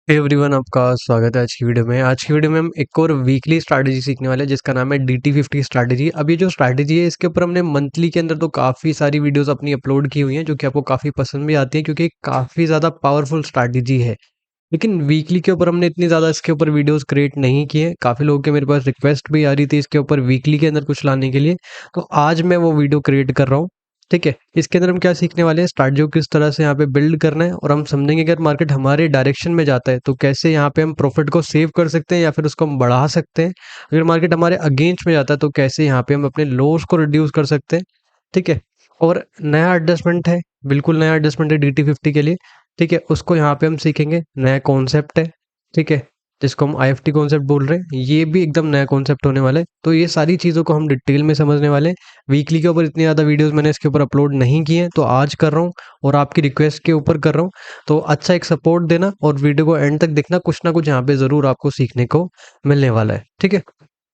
Everyone आपका स्वागत है आज की वीडियो में। आज की वीडियो में हम एक और वीकली स्ट्रैटेजी सीखने वाले हैं जिसका नाम है DT50 स्ट्रैटेजी। अब ये जो स्ट्रैटेजी है इसके ऊपर हमने मंथली के अंदर तो काफ़ी सारी वीडियोस अपनी अपलोड की हुई हैं जो कि आपको काफ़ी पसंद भी आती हैं क्योंकि काफ़ी ज़्यादा पावरफुल स्ट्रैटेजी है। लेकिन वीकली के ऊपर हमने इतनी ज़्यादा इसके ऊपर वीडियोस क्रिएट नहीं किए। काफ़ी लोगों के मेरे पास रिक्वेस्ट भी आ रही थी इसके ऊपर वीकली के अंदर कुछ लाने के लिए। तो आज मैं वो वीडियो क्रिएट कर रहा हूँ। ठीक है, इसके अंदर हम क्या सीखने वाले हैं, स्ट्रैटेजी को किस तरह से यहाँ पे बिल्ड करना है और हम समझेंगे कि अगर मार्केट हमारे डायरेक्शन में जाता है तो कैसे यहाँ पे हम प्रॉफिट को सेव कर सकते हैं या फिर उसको हम बढ़ा सकते हैं। अगर मार्केट हमारे अगेंस्ट में जाता है तो कैसे यहाँ पे हम अपने लॉस को रिड्यूस कर सकते हैं। ठीक है, और नया एडजस्टमेंट है, बिल्कुल नया एडजस्टमेंट है DT50 के लिए। ठीक है, उसको यहाँ पे हम सीखेंगे, नया कॉन्सेप्ट है। ठीक है, जिसको हम IFT कॉन्सेप्ट बोल रहे हैं, ये भी एकदम नया कॉन्सेप्ट होने वाला है। तो ये सारी चीज़ों को हम डिटेल में समझने वाले हैं। वीकली के ऊपर इतनी ज़्यादा वीडियोस मैंने इसके ऊपर अपलोड नहीं किए हैं, तो आज कर रहा हूँ और आपकी रिक्वेस्ट के ऊपर कर रहा हूँ। तो अच्छा एक सपोर्ट देना और वीडियो को एंड तक देखना, कुछ ना कुछ यहाँ पे ज़रूर आपको सीखने को मिलने वाला है। ठीक है,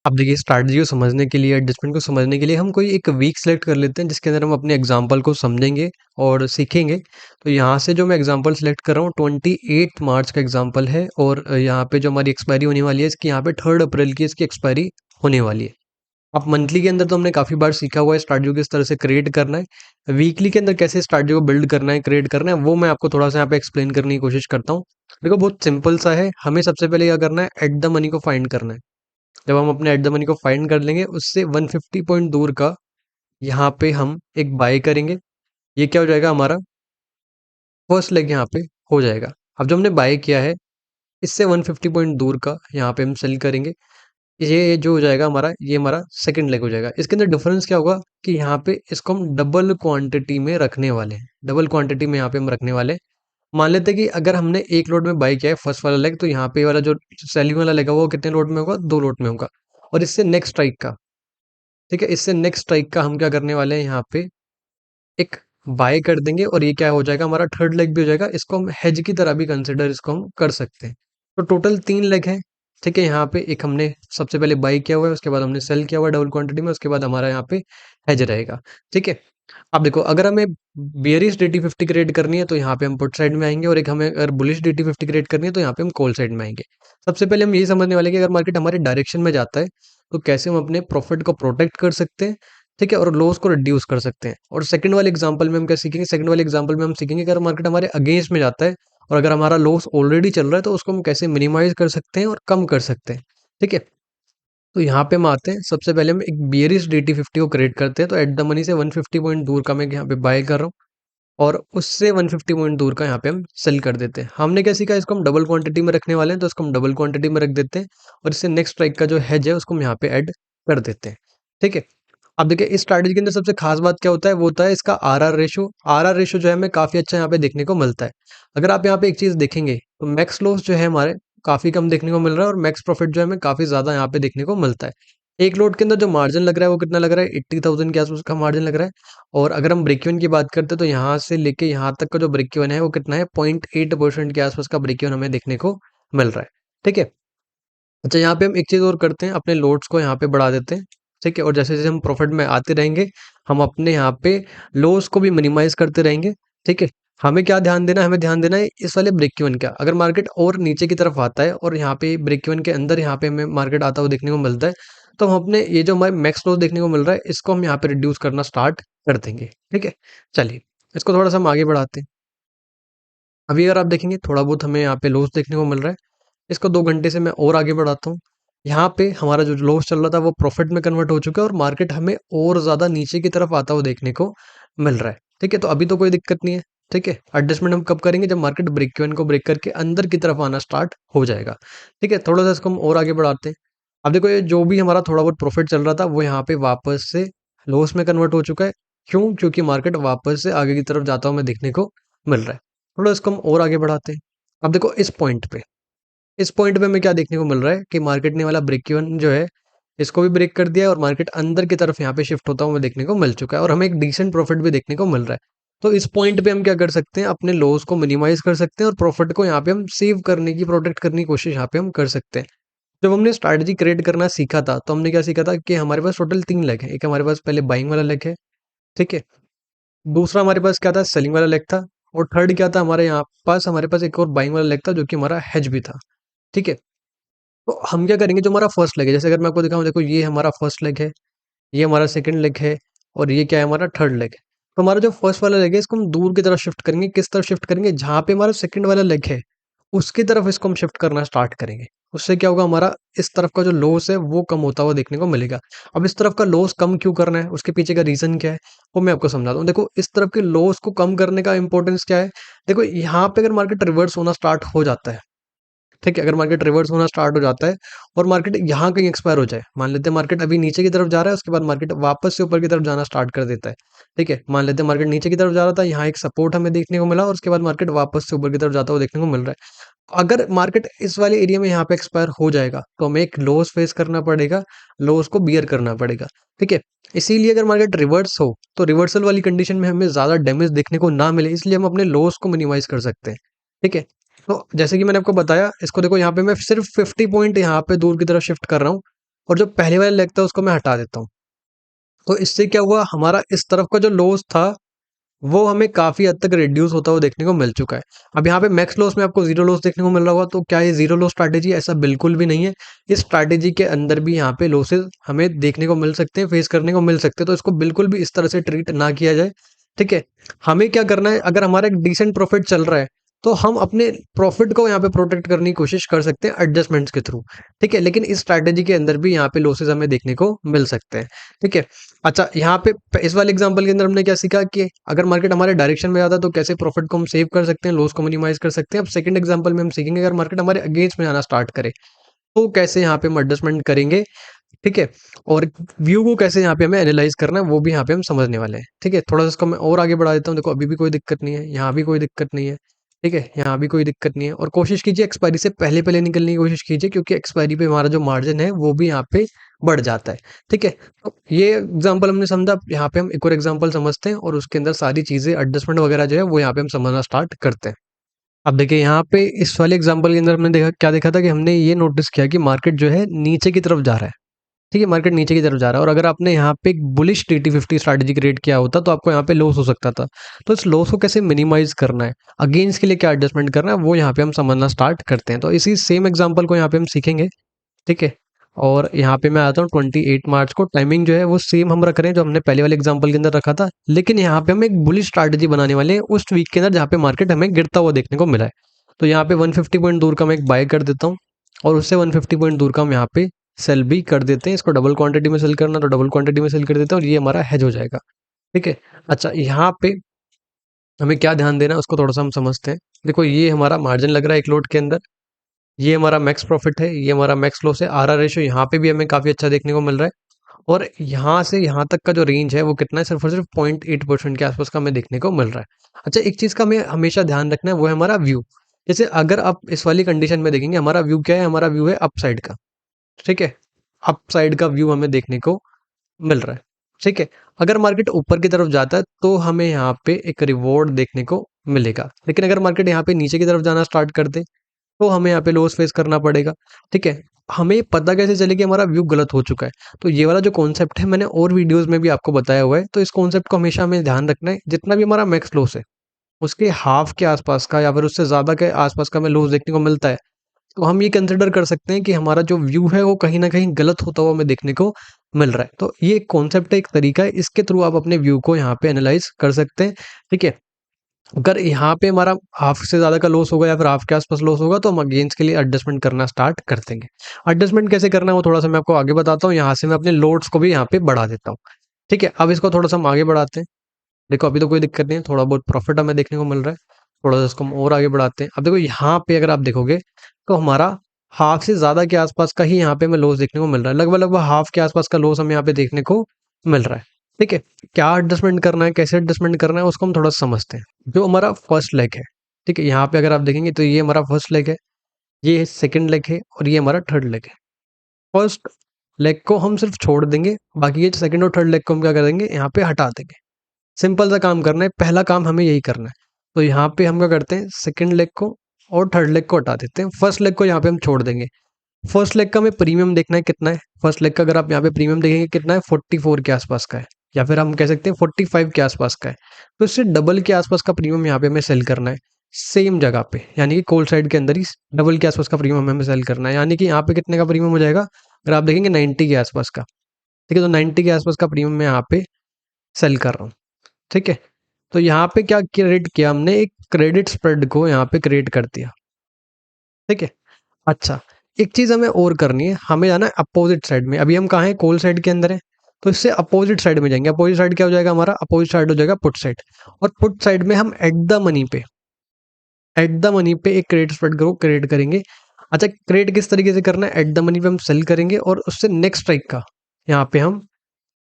अब देखिए स्ट्रैटेजी को समझने के लिए, एडजस्टमेंट को समझने के लिए हम कोई एक वीक सेलेक्ट कर लेते हैं जिसके अंदर हम अपने एग्जांपल को समझेंगे और सीखेंगे। तो यहाँ से जो मैं एग्जांपल सेलेक्ट कर रहा हूँ 28 मार्च का एग्जांपल है और यहाँ पे जो हमारी एक्सपायरी होने वाली है इसकी, यहाँ पे 3 अप्रैल की इसकी एक्सपायरी होने वाली है। अब मंथली के अंदर तो हमने काफ़ी बार सीखा हुआ है स्ट्रैटेजी को किस तरह से क्रिएट करना है। वीकली के अंदर कैसे स्ट्रैटेजी को बिल्ड करना है, क्रिएट करना है, वो मैं आपको थोड़ा सा यहाँ पे एक्सप्लेन करने की कोशिश करता हूँ। देखो बहुत सिंपल सा है, हमें सबसे पहले क्या करना है, एट द मनी को फाइंड करना है। जब हम अपने एट द मनी को फाइंड कर लेंगे उससे 150 पॉइंट दूर का यहाँ पे हम एक बाय करेंगे। ये क्या हो जाएगा, हमारा फर्स्ट लेग यहाँ पे हो जाएगा। अब जो हमने बाय किया है इससे 150 पॉइंट दूर का यहाँ पे हम सेल करेंगे। ये जो हो जाएगा हमारा, ये हमारा सेकंड लेग हो जाएगा। इसके अंदर डिफरेंस क्या होगा कि यहाँ पे इसको हम डबल क्वांटिटी में रखने वाले हैं। डबल क्वांटिटी में यहाँ पे हम रखने वाले हैं। मान लेते हैं कि अगर हमने एक लोट में बाय किया है फर्स्ट वाला लेग, तो यहाँ पे वाला जो सेलिंग वाला लेग है वो कितने लोट में होगा, 2 लोट में होगा। और इससे नेक्स्ट स्ट्राइक का, ठीक है, इससे नेक्स्ट स्ट्राइक का हम क्या करने वाले हैं, यहाँ पे एक बाय कर देंगे और ये क्या हो जाएगा, हमारा थर्ड लेग भी हो जाएगा। इसको हम हेज की तरह भी कंसिडर इसको हम कर सकते हैं। तो टोटल 3 लेग है। ठीक है, यहाँ पे एक हमने सबसे पहले बाय किया हुआ है, उसके बाद हमने सेल किया हुआ है डबल क्वांटिटी में, उसके बाद हमारा यहाँ पे हेज रहेगा। ठीक है, अब देखो अगर हमें बेयरिश DT50 क्रिएट करनी है तो यहाँ पे हम पुट साइड में आएंगे, और एक हमें अगर बुलिश DT50 क्रिएट करनी है तो यहाँ पे हम कॉल साइड में आएंगे। सबसे पहले हम यही समझने वाले हैं कि अगर मार्केट हमारे डायरेक्शन में जाता है तो कैसे हम अपने प्रॉफिट को प्रोटेक्ट कर सकते हैं। ठीक है, और लॉस को रिड्यूस कर सकते हैं। और सेकंड वाले एग्जांपल में हम क्या सीखेंगे, सेकंड वाले एग्जांपल में हम सीखेंगे कि अगर मार्केट हमारे अगेंस्ट में जाता है और अगर हमारा लॉस ऑलरेडी चल रहा है तो उसको हम कैसे मिनिमाइज कर सकते हैं और कम कर सकते हैं। ठीक है, तो यहाँ पे हम आते हैं, सबसे पहले हम एक बियरिश DT50 को क्रिएट करते हैं। तो एट द मनी से 150 पॉइंट दूर का मैं यहाँ पे बाय कर रहा हूँ और उससे 150 पॉइंट दूर का यहाँ पे हम सेल कर देते हैं। हमने क्या सीखा, इसको हम डबल क्वांटिटी में रखने वाले हैं तो इसको हम डबल क्वांटिटी में रख देते हैं और इससे नेक्स्ट स्ट्राइक का जो हेज है उसको हम यहाँ पे ऐड कर देते हैं। ठीक है, अब देखिए इस स्ट्रैटेजी के अंदर सबसे खास बात क्या होता है, वो होता है इसका RR रेशो। RR रेशो जो है हमें काफ़ी अच्छा यहाँ पे देखने को मिलता है। अगर आप यहाँ पे एक चीज़ देखेंगे तो मैक्स लॉस जो है हमारे काफ़ी कम देखने को मिल रहा है और मैक्स प्रॉफिट जो है हमें काफ़ी ज़्यादा यहाँ पे देखने को मिलता है। एक लोट के अंदर जो मार्जिन लग रहा है वो कितना लग रहा है, 80,000 के आसपास का मार्जिन लग रहा है। और अगर हम ब्रेक इवन की बात करते हैं तो यहाँ से लेके यहाँ तक का जो ब्रेक इवन है वो कितना है, 0.8% के आसपास का ब्रेक इवन हमें देखने को मिल रहा है। ठीक है, अच्छा यहाँ पे हम एक चीज़ और करते हैं, अपने लोड्स को यहाँ पे बढ़ा देते हैं। ठीक है, और जैसे जैसे हम प्रॉफिट में आते रहेंगे हम अपने यहाँ पे लॉस को भी मिनिमाइज करते रहेंगे। ठीक है, हमें क्या ध्यान देना है, हमें ध्यान देना है इस वाले ब्रेक इवन का। अगर मार्केट और नीचे की तरफ आता है और यहाँ पे ब्रेक इवन के अंदर यहाँ पे हमें मार्केट आता हुआ देखने को मिलता है, तो हम अपने ये जो हमारे मैक्स लॉस देखने को मिल रहा है इसको हम यहाँ पे रिड्यूस करना स्टार्ट कर देंगे। ठीक है, चलिए इसको थोड़ा सा हम आगे बढ़ाते हैं। अभी अगर आप देखेंगे थोड़ा बहुत हमें यहाँ पे लॉस देखने को मिल रहा है। इसको 2 घंटे से मैं और आगे बढ़ाता हूँ। यहाँ पे हमारा जो लॉस चल रहा था वो प्रॉफिट में कन्वर्ट हो चुका है और मार्केट हमें और ज़्यादा नीचे की तरफ आता हुआ देखने को मिल रहा है। ठीक है, तो अभी तो कोई दिक्कत नहीं है। ठीक है, एडजस्टमेंट हम कब करेंगे, जब मार्केट ब्रेक इवन को ब्रेक करके अंदर की तरफ आना स्टार्ट हो जाएगा। ठीक है, थोड़ा सा इसको हम और आगे बढ़ाते हैं। अब देखो ये जो भी हमारा थोड़ा बहुत प्रॉफिट चल रहा था वो यहाँ पे वापस से लॉस में कन्वर्ट हो चुका है। क्यों, क्योंकि मार्केट वापस से आगे की तरफ जाता हुआ हमें देखने को मिल रहा है। थोड़ा इसको हम और आगे बढ़ाते हैं। अब देखो इस पॉइंट पे हमें क्या देखने को मिल रहा है कि मार्केट ने वाला ब्रेक इवन जो है इसको भी ब्रेक कर दिया है और मार्केट अंदर की तरफ यहाँ पे शिफ्ट होता हुआ देखने को मिल चुका है और हमें एक डिसेंट प्रॉफिट भी देखने को मिल रहा है। तो इस पॉइंट पे हम क्या कर सकते हैं, अपने लॉस को मिनिमाइज कर सकते हैं और प्रॉफिट को यहाँ पे हम सेव करने की, प्रोटेक्ट करने की कोशिश यहाँ पे हम कर सकते हैं। जब हमने स्ट्रैटेजी क्रिएट करना सीखा था तो हमने क्या सीखा था कि हमारे पास टोटल 3 लेग है। एक हमारे पास पहले बाइंग वाला लेग है। ठीक है, दूसरा हमारे पास क्या था, सेलिंग वाला लेग था। और थर्ड क्या था हमारे यहाँ पास, हमारे पास एक और बाइंग वाला लेग था जो कि हमारा हेज भी था। ठीक है, तो हम क्या करेंगे, जो हमारा फर्स्ट लेग है, जैसे अगर मैं आपको दिखाऊं, देखो ये हमारा फर्स्ट लेग है, ये हमारा सेकंड लेग है, और ये क्या है, हमारा थर्ड लेग है। तो हमारा जो फर्स्ट वाला लेग है इसको हम दूर की तरफ शिफ्ट करेंगे। किस तरफ शिफ्ट करेंगे, जहाँ पे हमारा सेकंड वाला लेग है उसकी तरफ इसको हम शिफ्ट करना स्टार्ट करेंगे। उससे क्या होगा, हमारा इस तरफ का जो लॉस है वो कम होता हुआ देखने को मिलेगा। अब इस तरफ का लॉस कम क्यों करना है, उसके पीछे का रीजन क्या है, वो मैं आपको समझाता हूँ। देखो, इस तरफ के लॉस को कम करने का इंपॉर्टेंस क्या है। देखो, यहाँ पे अगर मार्केट रिवर्स होना स्टार्ट हो जाता है, ठीक है, अगर मार्केट रिवर्स होना स्टार्ट हो जाता है और मार्केट यहाँ कहीं एक्सपायर हो जाए, मान लेते हैं मार्केट अभी नीचे की तरफ जा रहा है, उसके बाद मार्केट वापस से ऊपर की तरफ जाना स्टार्ट कर देता है। ठीक है, मान लेते हैं मार्केट नीचे की तरफ जा रहा था, यहाँ एक सपोर्ट हमें देखने को मिला और उसके बाद मार्केट वापस से ऊपर की तरफ जाता हुआ देखने को मिल रहा है। अगर मार्केट इस वाले एरिया में यहाँ पे एक्सपायर हो जाएगा तो हमें एक लॉस फेस करना पड़ेगा, लॉस को बियर करना पड़ेगा। ठीक है, इसीलिए अगर मार्केट रिवर्स हो तो रिवर्सल वाली कंडीशन में हमें ज्यादा डैमेज देखने को ना मिले, इसलिए हम अपने लॉस को मिनिमाइज कर सकते हैं। ठीक है, तो जैसे कि मैंने आपको बताया, इसको देखो, यहाँ पे मैं सिर्फ 50 पॉइंट यहाँ पे दूर की तरफ शिफ्ट कर रहा हूँ और जो पहले वाला लेग था उसको मैं हटा देता हूँ। तो इससे क्या हुआ, हमारा इस तरफ का जो लॉस था वो हमें काफ़ी हद तक रिड्यूस होता हुआ देखने को मिल चुका है। अब यहाँ पे मैक्स लॉस में आपको ज़ीरो लॉस देखने को मिल रहा होगा, तो क्या ये ज़ीरो लॉस स्ट्रैटेजी है? ऐसा बिल्कुल भी नहीं है। इस स्ट्रैटेजी के अंदर भी यहाँ पे लॉसेस हमें देखने को मिल सकते हैं, फेस करने को मिल सकते हैं, तो इसको बिल्कुल भी इस तरह से ट्रीट ना किया जाए। ठीक है, हमें क्या करना है, अगर हमारा एक डिसेंट प्रॉफिट चल रहा है तो हम अपने प्रॉफिट को यहाँ पे प्रोटेक्ट करने की कोशिश कर सकते हैं एडजस्टमेंट्स के थ्रू। ठीक है, लेकिन इस स्ट्रैटेजी के अंदर भी यहाँ पे लॉसेस हमें देखने को मिल सकते हैं। ठीक है, अच्छा, यहाँ पे इस वाले एग्जांपल के अंदर हमने क्या सीखा कि अगर मार्केट हमारे डायरेक्शन में जाता है तो कैसे प्रॉफिट को हम सेव कर सकते हैं, लॉस को मिनिमाइज कर सकते हैं। अब सेकंड एग्जांपल में हम सीखेंगे, अगर मार्केट हमारे अगेंस्ट में आना स्टार्ट करे तो कैसे यहाँ पे हम एडजस्टमेंट करेंगे। ठीक है, और व्यू को कैसे यहाँ पे हमें एनालाइज करना है वो भी यहाँ पे हम समझने वाले हैं। ठीक है, थोड़ा सा इसको मैं और आगे बढ़ा देता हूँ। देखो, अभी भी कोई दिक्कत नहीं है, यहाँ भी कोई दिक्कत नहीं है। ठीक है, यहाँ भी कोई दिक्कत नहीं है, और कोशिश कीजिए एक्सपायरी से पहले पहले निकलने की कोशिश कीजिए, क्योंकि एक्सपायरी पे हमारा जो मार्जिन है वो भी यहाँ पे बढ़ जाता है। ठीक है, तो ये एग्जाम्पल हमने समझा। अब यहाँ पे हम एक और एग्जाम्पल समझते हैं और उसके अंदर सारी चीजें एडजस्टमेंट वगैरह जो है वो यहाँ पे हम समझना स्टार्ट करते हैं। अब देखिए, यहाँ पे इस वाले एग्जाम्पल के अंदर हमने देखा, क्या देखा था कि हमने ये नोटिस किया कि मार्केट जो है नीचे की तरफ जा रहा है। ठीक है, मार्केट नीचे की तरफ जा रहा है, और अगर आपने यहाँ पे एक बुलिश TT50 स्ट्रैटेजी क्रिएट किया होता तो आपको यहाँ पे लॉस हो सकता था। तो इस लॉस को कैसे मिनिमाइज करना है, अगेंस्ट के लिए क्या एडजस्टमेंट करना है, वो यहाँ पे हम समझना स्टार्ट करते हैं। तो इसी सेम एग्जांपल को यहाँ पे हम सीखेंगे। ठीक है, और यहाँ पे मैं आता हूँ 28 मार्च को। टाइमिंग जो है वो सेम हम रख रहे हैं जो हमने पहले वाले एग्जाम्पल के अंदर रखा था, लेकिन यहाँ पे हम एक बुलिश स्ट्रैटेजी बनाने वाले हैं उस वीक के अंदर जहाँ पे मार्केट हमें गिरता हुआ देखने को मिला है। तो यहाँ पे 150 पॉइंट दूर का मैं एक बाय कर देता हूँ, और उससे 150 पॉइंट दूर का हम यहाँ पे सेल भी कर देते हैं। इसको डबल क्वांटिटी में सेल करना तो डबल क्वांटिटी में सेल कर देते हैं, और ये हमारा हेज हो जाएगा। ठीक है, अच्छा, यहाँ पे हमें क्या ध्यान देना है उसको थोड़ा सा हम समझते हैं। देखो, ये हमारा मार्जिन लग रहा है एक लोट के अंदर, ये हमारा मैक्स प्रॉफिट है, ये हमारा मैक्स लॉस है। आर आर रेशियो यहाँ पे भी हमें काफी अच्छा देखने को मिल रहा है, और यहाँ से यहाँ तक का जो रेंज है वो कितना है, सिर्फ और सिर्फ 0.8% के आसपास का हमें देखने को मिल रहा है। अच्छा, एक चीज का हमें हमेशा ध्यान रखना है, वो है हमारा व्यू। जैसे अगर आप इस वाली कंडीशन में देखेंगे, हमारा व्यू क्या है, हमारा व्यू है अपसाइड का। ठीक है, अपसाइड का व्यू हमें देखने को मिल रहा है। ठीक है, अगर मार्केट ऊपर की तरफ जाता है तो हमें यहाँ पे एक रिवॉर्ड देखने को मिलेगा, लेकिन अगर मार्केट यहाँ पे नीचे की तरफ जाना स्टार्ट कर दे तो हमें यहाँ पे लॉस फेस करना पड़ेगा। ठीक है, हमें पता कैसे चले कि हमारा व्यू गलत हो चुका है, तो ये वाला जो कॉन्सेप्ट है मैंने और वीडियोस में भी आपको बताया हुआ है। तो इस कॉन्सेप्ट को हमेशा हमें ध्यान रखना है, जितना भी हमारा मैक्स लॉस है उसके हाफ के आसपास का या फिर उससे ज़्यादा के आसपास का हमें लॉस देखने को मिलता है, तो हम ये कंसिडर कर सकते हैं कि हमारा जो व्यू है वो कहीं ना कहीं गलत होता हुआ हमें देखने को मिल रहा है। तो ये एक कॉन्सेप्ट है, एक तरीका है, इसके थ्रू आप अपने व्यू को यहाँ पे एनालाइज कर सकते हैं। ठीक है, अगर यहाँ पे हमारा हाफ से ज़्यादा का लॉस होगा या फिर हाफ के आसपास लॉस होगा तो हम अगेंस्ट के लिए एडजस्टमेंट करना स्टार्ट कर देंगे। एडजस्टमेंट कैसे करना है वो थोड़ा सा मैं आपको आगे बताता हूँ। यहाँ से मैं अपने लोड्स को भी यहाँ पे बढ़ा देता हूँ। ठीक है, अब इसको थोड़ा सा हम आगे बढ़ाते हैं। देखो, अभी तो कोई दिक्कत नहीं है, थोड़ा बहुत प्रॉफिट हमें देखने को मिल रहा है। थोड़ा सा इसको हम और आगे बढ़ाते हैं। अब देखो, यहाँ पे अगर आप देखोगे तो हमारा हाफ से ज़्यादा के आसपास का ही यहाँ पे हमें लॉस देखने को मिल रहा है। लगभग लगभग हाफ के आसपास का लॉस हमें यहाँ पे देखने को मिल रहा है। ठीक है, क्या एडजस्टमेंट करना है, कैसे एडजस्टमेंट करना है, उसको हम थोड़ा सा समझते हैं। जो हमारा फर्स्ट लेग है, ठीक है, यहाँ पे अगर आप देखेंगे तो ये हमारा फर्स्ट लेग है, ये सेकंड लेग है, और ये हमारा थर्ड लेग है। फर्स्ट लेग को हम सिर्फ छोड़ देंगे, बाकी ये सेकंड और थर्ड लेग को हम क्या कर देंगे, यहाँ पे हटा देंगे। सिंपल सा काम करना है, पहला काम हमें यही करना है। तो यहाँ पे हम क्या करते हैं, सेकंड लेग को और थर्ड लेग को हटा देते हैं, फर्स्ट लेग को यहाँ पे हम छोड़ देंगे। फर्स्ट लेग का हमें प्रीमियम देखना है कितना है। फर्स्ट लेग का अगर आप यहाँ पे प्रीमियम देखेंगे कितना है, 44 के आसपास का है। या फिर हम कह सकते हैं 45 के आसपास का है, तो इससे डबल के आसपास का प्रीमियम यहाँ पे हमें सेल करना है सेम जगह पे, यानी कि कॉल साइड के अंदर ही डबल के आसपास का प्रीमियम हमें सेल करना है। यानी कि यहाँ पे कितने का प्रीमियम हो जाएगा, अगर आप देखेंगे 90 के आसपास का। ठीक है, तो 90 के आसपास का प्रीमियम मैं यहाँ पे सेल कर रहा हूँ। ठीक है, तो यहाँ पे क्या क्रिएट किया हमने, एक क्रेडिट स्प्रेड को यहाँ पे क्रिएट कर दिया। ठीक है, अच्छा, एक चीज़ हमें और करनी है, हमें जाना है अपोजिट साइड में। अभी हम कहाँ हैं, कॉल साइड के अंदर है, तो इससे अपोजिट साइड में जाएंगे। अपोजिट साइड क्या हो जाएगा हमारा, अपोजिट साइड हो जाएगा पुट साइड। और पुट साइड में हम एट द मनी पे एक क्रेडिट स्प्रेड को क्रिएट करेंगे। अच्छा, क्रिएट किस तरीके से करना है, एट द मनी पे हम सेल करेंगे और उससे नेक्स्ट स्ट्राइक का यहाँ पे हम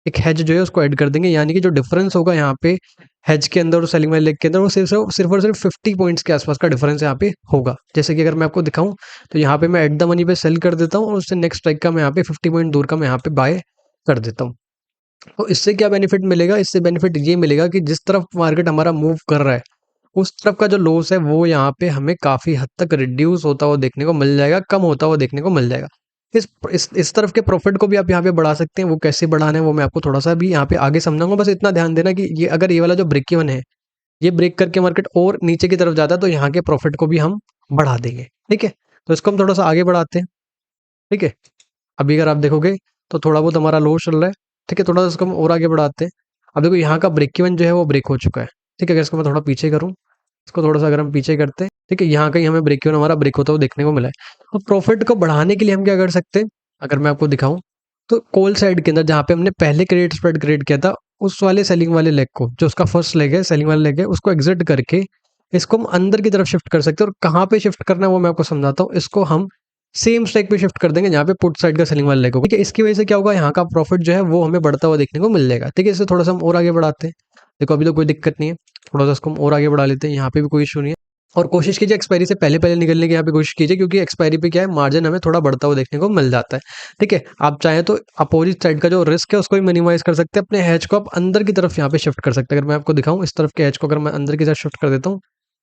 एक हेज जो है उसको ऐड कर देंगे। यानी कि जो डिफरेंस होगा यहाँ पे हेज के अंदर और सेलिंग वाले लेग के अंदर, वो सिर्फ और सिर्फ 50 पॉइंट्स के आसपास का डिफरेंस यहाँ पे होगा। जैसे कि अगर मैं आपको दिखाऊं, तो यहाँ पे मैं एट द मनी पे सेल कर देता हूँ और उससे नेक्स्ट स्ट्राइक का मैं यहाँ पे 50 पॉइंट दूर का मैं यहाँ पे बाय कर देता हूँ। तो इससे क्या बेनिफिट मिलेगा, इससे बेनिफिट ये मिलेगा कि जिस तरफ मार्केट हमारा मूव कर रहा है, उस तरफ का जो लॉस है वो यहाँ पे हमें काफ़ी हद तक रिड्यूस होता हुआ देखने को मिल जाएगा, कम होता हुआ देखने को मिल जाएगा। इस तरफ के प्रॉफिट को भी आप यहाँ पे बढ़ा सकते हैं। वो कैसे बढ़ाना है वो मैं आपको थोड़ा सा भी यहाँ पे आगे समझाऊंगा। बस इतना ध्यान देना कि ये अगर ये वाला जो ब्रेक इवन है, ये ब्रेक करके मार्केट और नीचे की तरफ जाता है, तो यहाँ के प्रॉफिट को भी हम बढ़ा देंगे। ठीक है, तो इसको हम थोड़ा सा आगे बढ़ाते हैं। ठीक है, अभी अगर आप देखोगे तो थोड़ा बहुत हमारा लॉस चल रहा है। ठीक है, थोड़ा सा इसको हम और आगे बढ़ाते हैं। अब देखो यहाँ का ब्रेक इवन जो है वो ब्रेक हो चुका है। ठीक है, अगर इसको मैं थोड़ा पीछे करूँ, इसको थोड़ा सा अगर हम पीछे करते हैं, ठीक है, यहाँ कहीं हमें ब्रेक इवन हमारा ब्रेक होता हुआ देखने को मिला है। और प्रॉफिट को बढ़ाने के लिए हम क्या कर सकते हैं, अगर मैं आपको दिखाऊं, तो कॉल साइड के अंदर जहाँ पे हमने पहले क्रेडिट स्प्रेड क्रिएट किया था, उस वाले सेलिंग वाले लेग को, जो उसका फर्स्ट लेग है, सेलिंग वाला लेग है, उसको एग्जिट करके इसको हम अंदर की तरफ शिफ्ट कर सकते हैं। और कहाँ पे शिफ्ट करना है वो मैं आपको समझाता हूँ। इसको हम सेम स्ट्राइक पे शिफ्ट कर देंगे जहाँ पे पुट साइड का सेलिंग वाला लेग होगा। ठीक है, इसकी वजह से क्या होगा, यहाँ का प्रॉफिट जो है वो हमें बढ़ता हुआ देखने को मिल जाएगा। ठीक है, इसे थोड़ा सा हम और आगे बढ़ाते हैं। देखो अभी तो कोई दिक्कत नहीं है, थोड़ा सा इसको हम और आगे बढ़ा लेते हैं, यहाँ पे भी कोई इशू नहीं है। और कोशिश कीजिए एक्सपायरी से पहले पहले निकलने की यहाँ पे कोशिश कीजिए, क्योंकि एक्सपायरी पे क्या है, मार्जिन हमें थोड़ा बढ़ता हुआ देखने को मिल जाता है। ठीक है, आप चाहें तो अपोजिट साइड का जो रिस्क है उसको भी मिनिमाइज कर सकते हैं। अपने हैच को आप अंदर की तरफ यहाँ पे शिफ्ट कर सकते हैं। अगर मैं आपको दिखाऊं, इस तरफ के हैच को अगर मैं अंदर की तरफ शिफ्ट कर देता हूँ,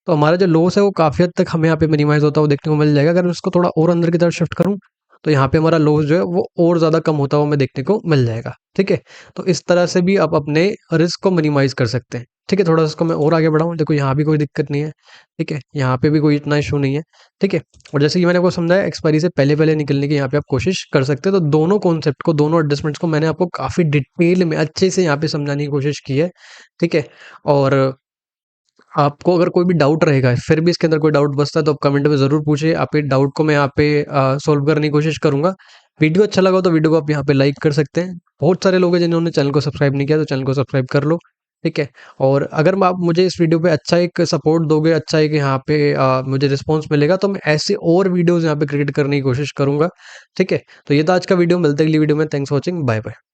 तो हमारा जो लॉस है वो काफ़ी हद तक हमें यहाँ पे मिनिमाइज होता हुआ देखने को मिल जाएगा। अगर मैं उसको थोड़ा और अंदर की तरफ शिफ्ट करूँ, तो यहाँ पे हमारा लॉस जो है वो और ज़्यादा कम होता हुआ हमें देखने को मिल जाएगा। ठीक है, तो इस तरह से भी आप अपने रिस्क को मिनिमाइज कर सकते हैं। ठीक है, थोड़ा सा इसको मैं और आगे बढ़ाऊँ, देखो यहाँ भी कोई दिक्कत नहीं है। ठीक है, यहाँ पे भी कोई इतना इशू नहीं है। ठीक है, और जैसे कि मैंने आपको समझाया, एक्सपायरी से पहले पहले निकलने की यहाँ पे आप कोशिश कर सकते हैं। तो दोनों कॉन्सेप्ट को, दोनों एडजस्टमेंट्स को मैंने आपको काफ़ी डिटेल में अच्छे से यहाँ पे समझाने की कोशिश की है। ठीक है, और आपको अगर कोई भी डाउट रहेगा, फिर भी इसके अंदर कोई डाउट बचता है, तो आप कमेंट में ज़रूर पूछिए। आपके डाउट को मैं यहाँ पे सॉल्व करने की कोशिश करूँगा। वीडियो अच्छा लगा हो तो वीडियो को आप यहाँ पे लाइक कर सकते हैं। बहुत सारे लोग हैं जिन्होंने चैनल को सब्सक्राइब नहीं किया, तो चैनल को सब्सक्राइब कर लो। ठीक है, और अगर आप मुझे इस वीडियो पे अच्छा एक सपोर्ट दोगे, अच्छा एक यहाँ पे मुझे रिस्पॉन्स मिलेगा, तो मैं ऐसे और वीडियोज़ यहाँ पे क्रिएट करने की कोशिश करूँगा। ठीक है, तो ये था आज का वीडियो, मिलते हैं अगली वीडियो में। Thanks for watching, bye bye.